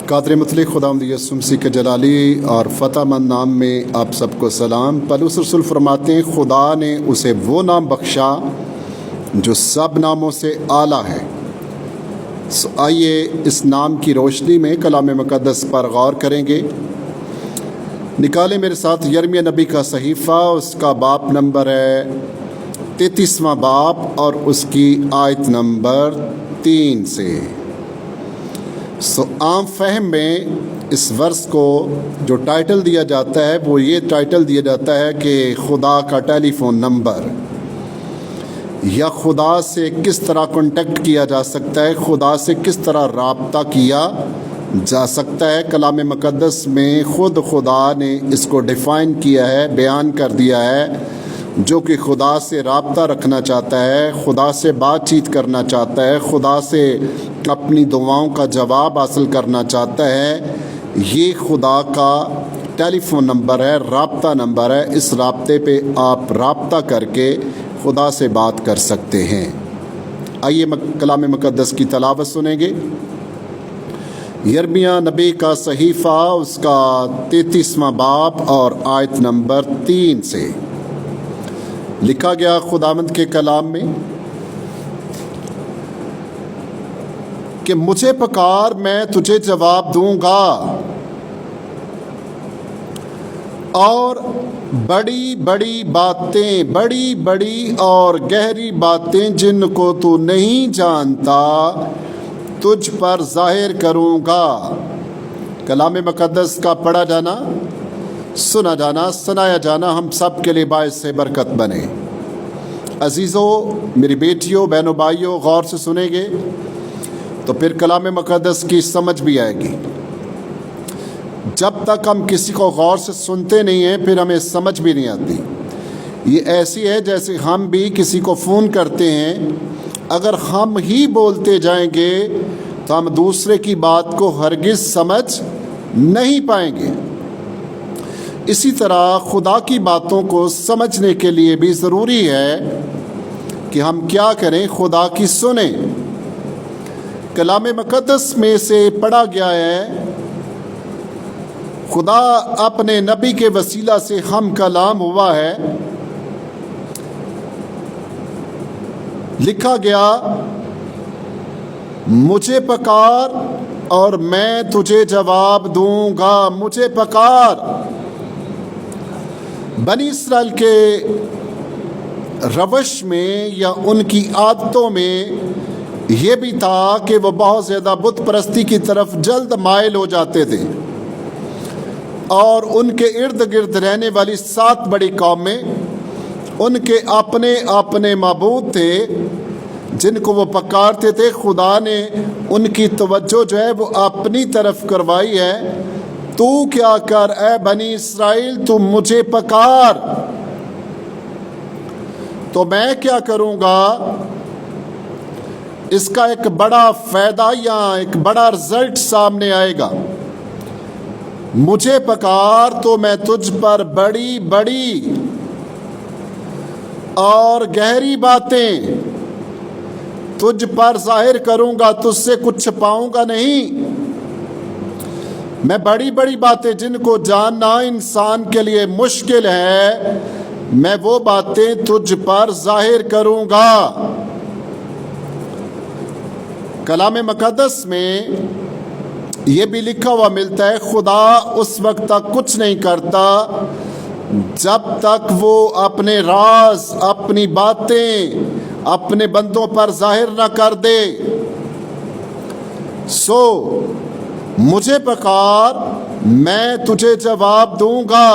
قادر مطلق خداوند یسوع مسیح کے جلالی اور فتح مند نام میں آپ سب کو سلام۔ پولس رسول فرماتے ہیں خدا نے اسے وہ نام بخشا جو سب ناموں سے اعلیٰ ہے۔ آئیے اس نام کی روشنی میں کلام مقدس پر غور کریں گے۔ نکالیں میرے ساتھ یرمیہ نبی کا صحیفہ، اس کا باب نمبر ہے 33واں باب اور اس کی آیت نمبر 3 سے۔ عام فہم میں اس ورس کو جو ٹائٹل دیا جاتا ہے وہ یہ ٹائٹل دیا جاتا ہے کہ خدا کا ٹیلی فون نمبر، یا خدا سے کس طرح کانٹیکٹ کیا جا سکتا ہے، خدا سے کس طرح رابطہ کیا جا سکتا ہے۔ کلام مقدس میں خود خدا نے اس کو ڈیفائن کیا ہے، بیان کر دیا ہے۔ جو کہ خدا سے رابطہ رکھنا چاہتا ہے، خدا سے بات چیت کرنا چاہتا ہے، خدا سے اپنی دعاؤں کا جواب حاصل کرنا چاہتا ہے، یہ خدا کا ٹیلی فون نمبر ہے، رابطہ نمبر ہے۔ اس رابطے پہ آپ رابطہ کر کے خدا سے بات کر سکتے ہیں۔ آئیے کلام مقدس کی تلاوت سنیں گے۔ یرمیہ نبی کا صحیفہ، اس کا 33واں باب اور آیت نمبر 3 سے لکھا گیا خداوند کے کلام میں کہ مجھے پکار، میں تجھے جواب دوں گا، اور بڑی بڑی باتیں، بڑی بڑی اور گہری باتیں جن کو تو نہیں جانتا تجھ پر ظاہر کروں گا۔ کلام مقدس کا پڑھا جانا، سنا جانا، سنایا جانا ہم سب کے لیے باعث سے برکت بنے۔ عزیزوں، میری بیٹیوں، بہنوں، بھائیوں، غور سے سنیں گے تو پھر کلام مقدس کی سمجھ بھی آئے گی۔ جب تک ہم کسی کو غور سے سنتے نہیں ہیں پھر ہمیں سمجھ بھی نہیں آتی۔ یہ ایسی ہے جیسے ہم بھی کسی کو فون کرتے ہیں، اگر ہم ہی بولتے جائیں گے تو ہم دوسرے کی بات کو ہرگز سمجھ نہیں پائیں گے۔ اسی طرح خدا کی باتوں کو سمجھنے کے لیے بھی ضروری ہے کہ ہم کیا کریں، خدا کی سنیں۔ کلام مقدس میں سے پڑھا گیا ہے، خدا اپنے نبی کے وسیلہ سے ہم کلام ہوا ہے۔ لکھا گیا، مجھے پکار اور میں تجھے جواب دوں گا۔ مجھے پکار۔ بنی اسرائیل کے روش میں یا ان کی عادتوں میں یہ بھی تھا کہ وہ بہت زیادہ بت پرستی کی طرف جلد مائل ہو جاتے تھے، اور ان کے ارد گرد رہنے والی 7 بڑی قومیں ان کے اپنے اپنے معبود تھے جن کو وہ پکارتے تھے۔ خدا نے ان کی توجہ جو ہے وہ اپنی طرف کروائی ہے۔ تو کیا کر اے بنی اسرائیل، تو مجھے پکار تو میں کیا کروں گا۔ اس کا ایک بڑا فائدہ یا ایک بڑا رزلٹ سامنے آئے گا۔ مجھے پکار تو میں تجھ پر بڑی بڑی اور گہری باتیں تجھ پر ظاہر کروں گا، تجھ سے کچھ چھپاؤں گا نہیں۔ میں بڑی بڑی باتیں جن کو جاننا انسان کے لیے مشکل ہے، میں وہ باتیں تجھ پر ظاہر کروں گا۔ کلام مقدس میں یہ بھی لکھا ہوا ملتا ہے، خدا اس وقت تک کچھ نہیں کرتا جب تک وہ اپنے راز، اپنی باتیں اپنے بندوں پر ظاہر نہ کر دے۔ مجھے پکار، میں تجھے جواب دوں گا۔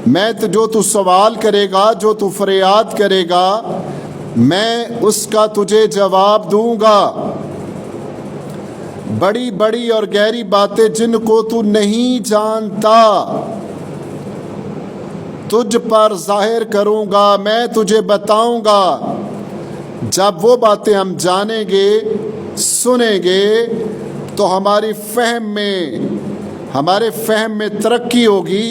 میں جو تو سوال کرے گا، جو تو فریاد کرے گا، میں اس کا تجھے جواب دوں گا۔ بڑی بڑی اور گہری باتیں جن کو تو نہیں جانتا تجھ پر ظاہر کروں گا، میں تجھے بتاؤں گا۔ جب وہ باتیں ہم جانیں گے، سنیں گے تو ہمارے فہم میں ترقی ہوگی،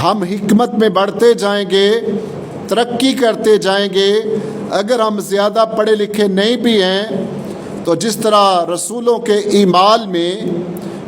ہم حکمت میں بڑھتے جائیں گے، ترقی کرتے جائیں گے۔ اگر ہم زیادہ پڑھے لکھے نہیں بھی ہیں تو جس طرح رسولوں کے اعمال میں